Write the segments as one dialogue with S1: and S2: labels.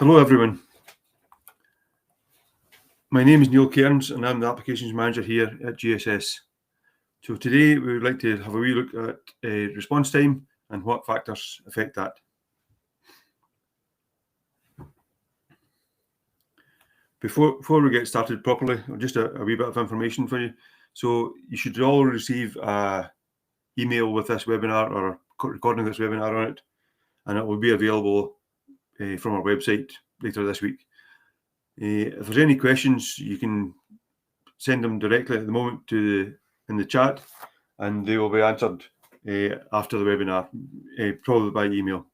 S1: Hello everyone, my name is Neil Cairns and I'm the Applications Manager here at GSS. So today we would like to have a wee look at response time and what factors affect that. Before we get started properly, just a wee bit of information for you. So you should all receive an email with this webinar or a recording of this webinar on it, and it will be available from our website later this week. If there's any questions, you can send them directly at the moment in the chat, and they will be answered after the webinar, probably by email.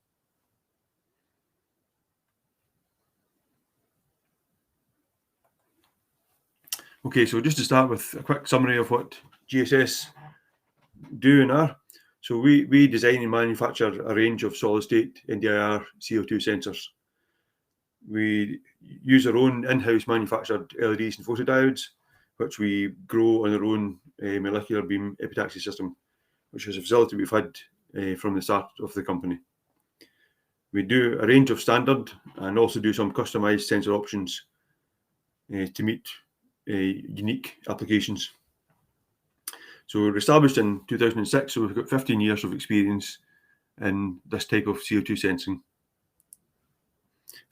S1: Okay, so just to start with a quick summary of what GSS do and are. So we design and manufacture a range of solid-state NDIR CO2 sensors. We use our own in-house manufactured LEDs and photodiodes, which we grow on our own molecular beam epitaxy system, which is a facility we've had from the start of the company. We do a range of standard and also do some customized sensor options to meet unique applications. So we were established in 2006, so we've got 15 years of experience in this type of CO2 sensing.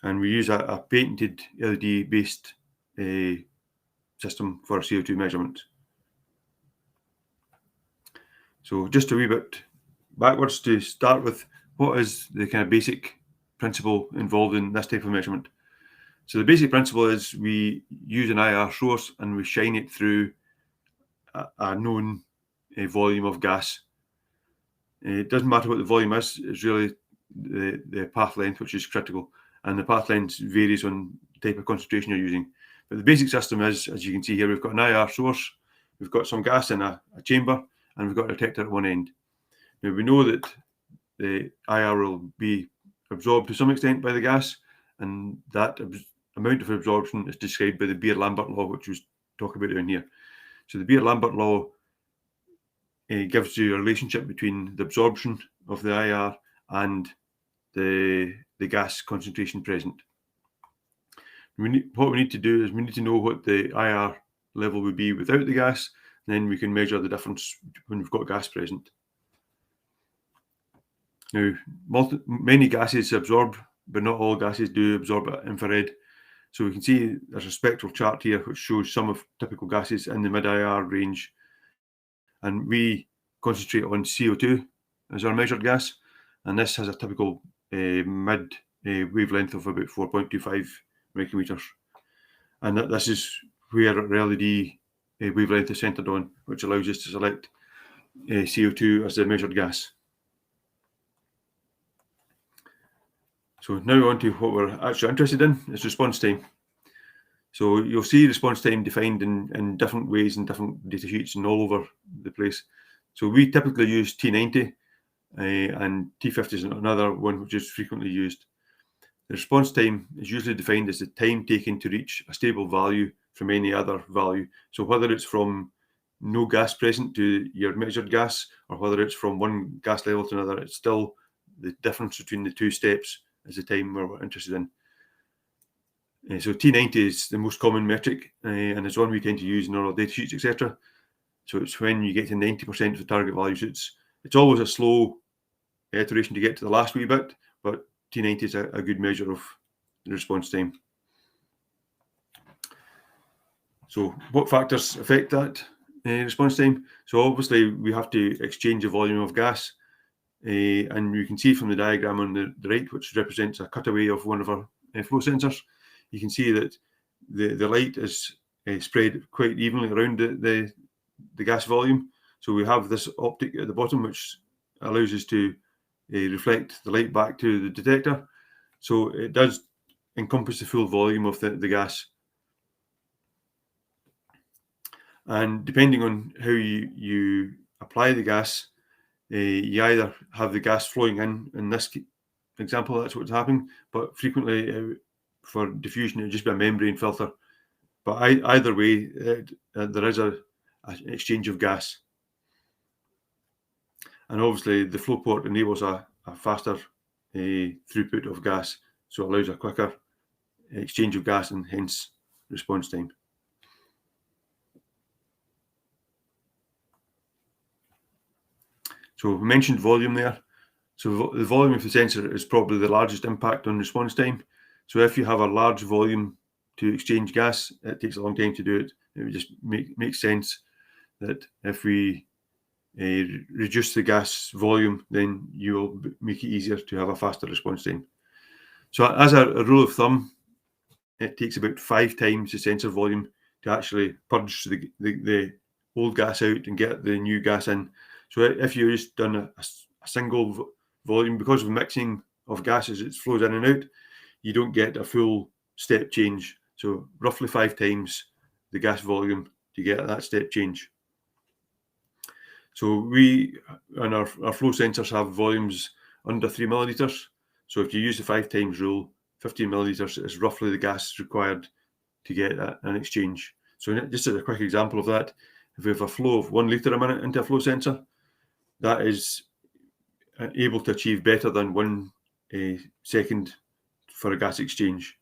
S1: And we use a patented LED-based system for CO2 measurement. So just a wee bit backwards to start with, what is the kind of basic principle involved in this type of measurement? So the basic principle is we use an IR source and we shine it through a known volume of gas. It doesn't matter what the volume is, it's really the path length which is critical, and the path length varies on the type of concentration you're using. But the basic system is, as you can see here, we've got an IR source, we've got some gas in a chamber, and we've got a detector at one end. Now we know that the IR will be absorbed to some extent by the gas, and that amount of absorption is described by the Beer-Lambert law, which was talked about down here. So the Beer-Lambert law gives you a relationship between the absorption of the IR and the gas concentration present. What we need to do is we need to know what the IR level would be without the gas, and then we can measure the difference when we've got gas present. Now, many gases absorb, but not all gases do absorb at infrared. So we can see there's a spectral chart here which shows some of typical gases in the mid-IR range. And we concentrate on CO2 as our measured gas. And this has a typical mid wavelength of about 4.25 micrometers. And this is where our LED wavelength is centered on, which allows us to select CO2 as the measured gas. So now on to what we're actually interested in, is response time. So you'll see response time defined in different ways in different data sheets and all over the place. So we typically use T90 and T50 is another one which is frequently used. The response time is usually defined as the time taken to reach a stable value from any other value. So whether it's from no gas present to your measured gas, or whether it's from one gas level to another, it's still the difference between the two steps is the time we're interested in. So T90 is the most common metric, and it's one we tend to use in our data sheets, etc. So it's when you get to 90% of the target value. So it's always a slow iteration to get to the last wee bit, but T90 is a good measure of the response time. So what factors affect that response time? So obviously we have to exchange a volume of gas, and you can see from the diagram on the right, which represents a cutaway of one of our flow sensors, you can see that the light is spread quite evenly around the gas volume. So we have this optic at the bottom, which allows us to reflect the light back to the detector. So it does encompass the full volume of the gas. And depending on how you apply the gas, you either have the gas flowing in this example, that's what's happening, but frequently for diffusion, it would just be a membrane filter. But either way, there is an exchange of gas. And obviously the flow port enables a faster throughput of gas, so it allows a quicker exchange of gas and hence response time. So we mentioned volume there. So the volume of the sensor is probably the largest impact on response time. So if you have a large volume to exchange gas, it takes a long time to do it. It would just make sense that if we reduce the gas volume, then you will make it easier to have a faster response time. So as a rule of thumb, it takes about 5 times the sensor volume to actually purge the old gas out and get the new gas in. So if you just done a single volume, because of mixing of gases, it flows in and out, you don't get a full step change. So roughly 5 times the gas volume to get that step change. So we, and our flow sensors have volumes under 3 millilitres. So if you use the 5 times rule, 15 millilitres is roughly the gas required to get an exchange. So just as a quick example of that, if we have a flow of 1 litre a minute into a flow sensor, that is able to achieve better than 1 second for a gas exchange,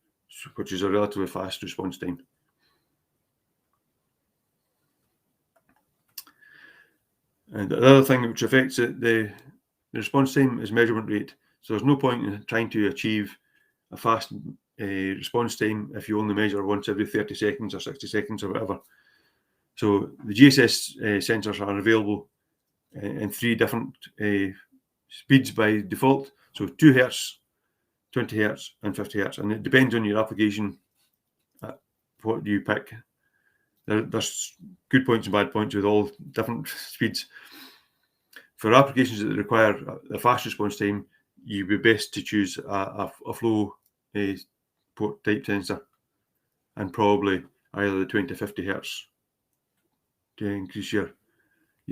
S1: which is a relatively fast response time. And the other thing which affects the response time is measurement rate. So there's no point in trying to achieve a fast response time if you only measure once every 30 seconds or 60 seconds or whatever. So the GSS sensors are available in 3 different speeds by default. So 2 Hertz, 20 Hertz and 50 Hertz. And it depends on your application, what you pick. There's good points and bad points with all different speeds. For applications that require a fast response time, you'd be best to choose a flow port type sensor, and probably either the 20 to 50 Hertz to increase your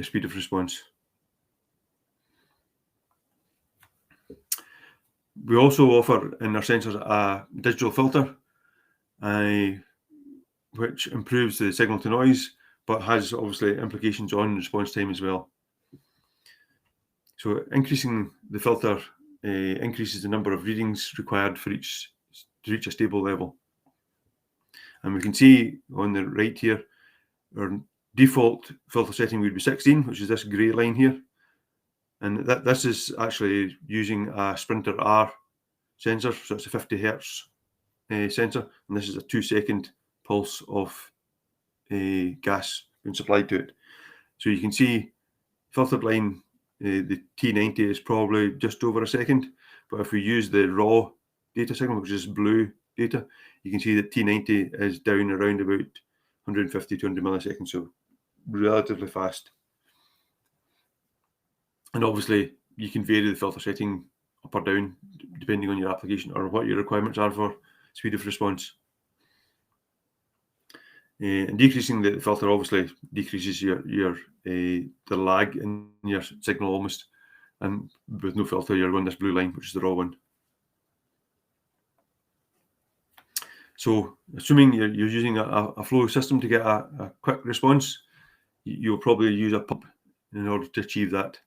S1: speed of response. We also offer in our sensors a digital filter, which improves the signal to noise, but has obviously implications on response time as well. So increasing the filter increases the number of readings required to reach a stable level. And we can see on the right here, our default filter setting would be 16, which is this grey line here. And this is actually using a Sprinter R sensor, so it's a 50 Hertz sensor, and this is a 2-second pulse of gas being supplied to it. So you can see filtered line, the T90 is probably just over a second, but if we use the raw data signal, which is blue data, you can see that T90 is down around about 150 to 200 milliseconds, so relatively fast. And obviously you can vary the filter setting up or down depending on your application or what your requirements are for speed of response. And decreasing the filter obviously decreases the lag in your signal almost, and with no filter you're on this blue line, which is the raw one. So assuming you're using a flow system to get a quick response, you'll probably use a pump in order to achieve that.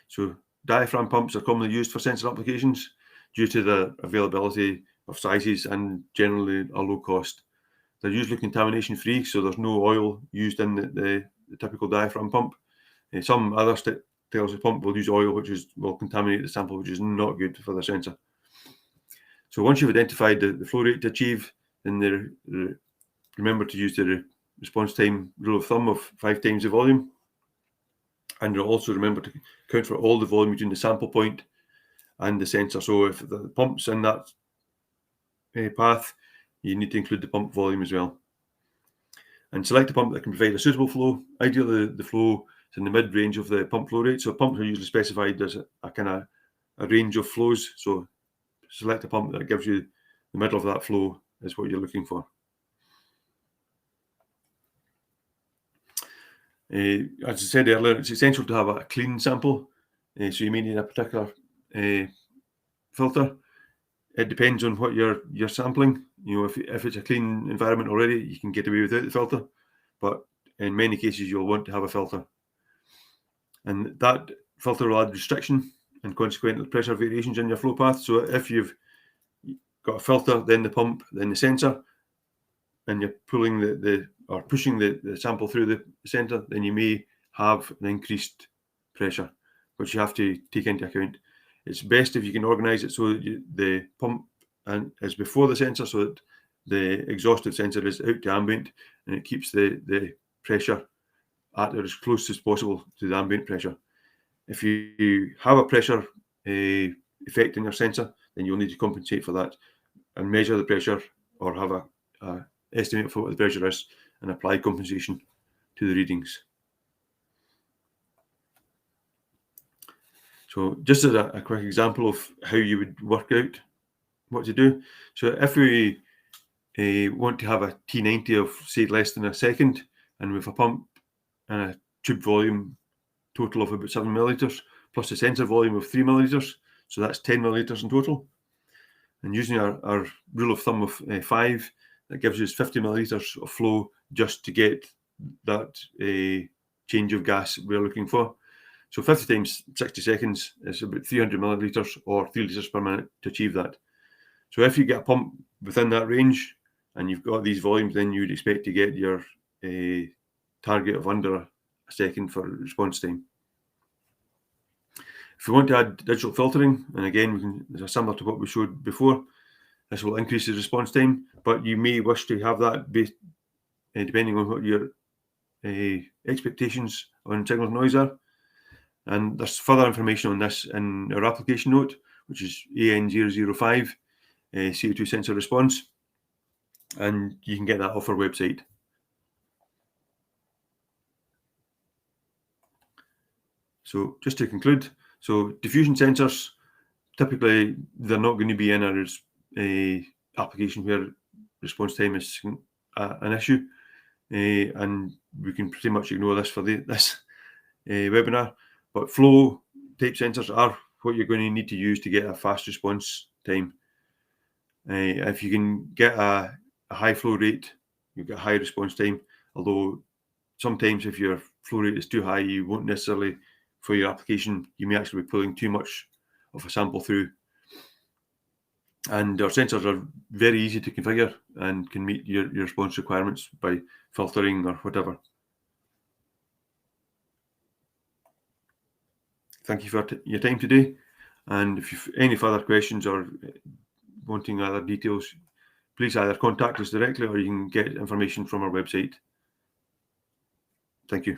S1: So diaphragm pumps are commonly used for sensor applications due to the availability of sizes and generally a low cost. They're usually contamination free, so there's no oil used in the typical diaphragm pump. Some other styles of pump will use oil, which will contaminate the sample, which is not good for the sensor. So once you've identified the flow rate to achieve, then remember to use the response time rule of thumb of 5 times the volume. And also remember to count for all the volume between the sample point and the sensor. So if the pump's in that path, you need to include the pump volume as well. And select a pump that can provide a suitable flow. Ideally, the flow is in the mid-range of the pump flow rate. So pumps are usually specified as a kind of a range of flows. So select a pump that gives you the middle of that flow is what you're looking for. As I said earlier, it's essential to have a clean sample. So you may need a particular filter. It depends on what you're sampling. You know, if it's a clean environment already, you can get away without the filter. But in many cases, you'll want to have a filter. And that filter will add restriction and consequently pressure variations in your flow path. So if you've got a filter, then the pump, then the sensor, and you're pulling or pushing the sample through the centre, then you may have an increased pressure, which you have to take into account. It's best if you can organise it so that the pump is before the sensor, so that the exhausted sensor is out to ambient, and it keeps the pressure at as close as possible to the ambient pressure. If you have a pressure effect in your sensor, then you'll need to compensate for that and measure the pressure, or have a estimate for what the pressure is and apply compensation to the readings. So just as a quick example of how you would work out what to do. So if we want to have a T90 of, say, less than a second, and with a pump and a tube volume total of about 7 millilitres, plus a sensor volume of 3 millilitres, so that's 10 millilitres in total. And using our rule of thumb of 5, that gives us 50 millilitres of flow just to get that change of gas we're looking for. So 50 times 60 seconds is about 300 millilitres, or 3 litres per minute, to achieve that. So if you get a pump within that range and you've got these volumes, then you'd expect to get your target of under a second for response time. If we want to add digital filtering, and again, this is similar to what we showed before, this will increase the response time, but you may wish to have that based, depending on what your expectations on signal to noise are. And there's further information on this in our application note, which is AN005, CO2 sensor response, and you can get that off our website. So just to conclude, so diffusion sensors, typically they're not going to be in a application where response time is an issue, and we can pretty much ignore this for this webinar. But flow type sensors are what you're going to need to use to get a fast response time. If you can get a high flow rate, you get a high response time, although sometimes if your flow rate is too high, you won't necessarily, for your application, you may actually be pulling too much of a sample through. And our sensors are very easy to configure and can meet your response requirements by filtering or whatever. Thank you for your time today. And if you've any further questions or wanting other details, please either contact us directly, or you can get information from our website. Thank you.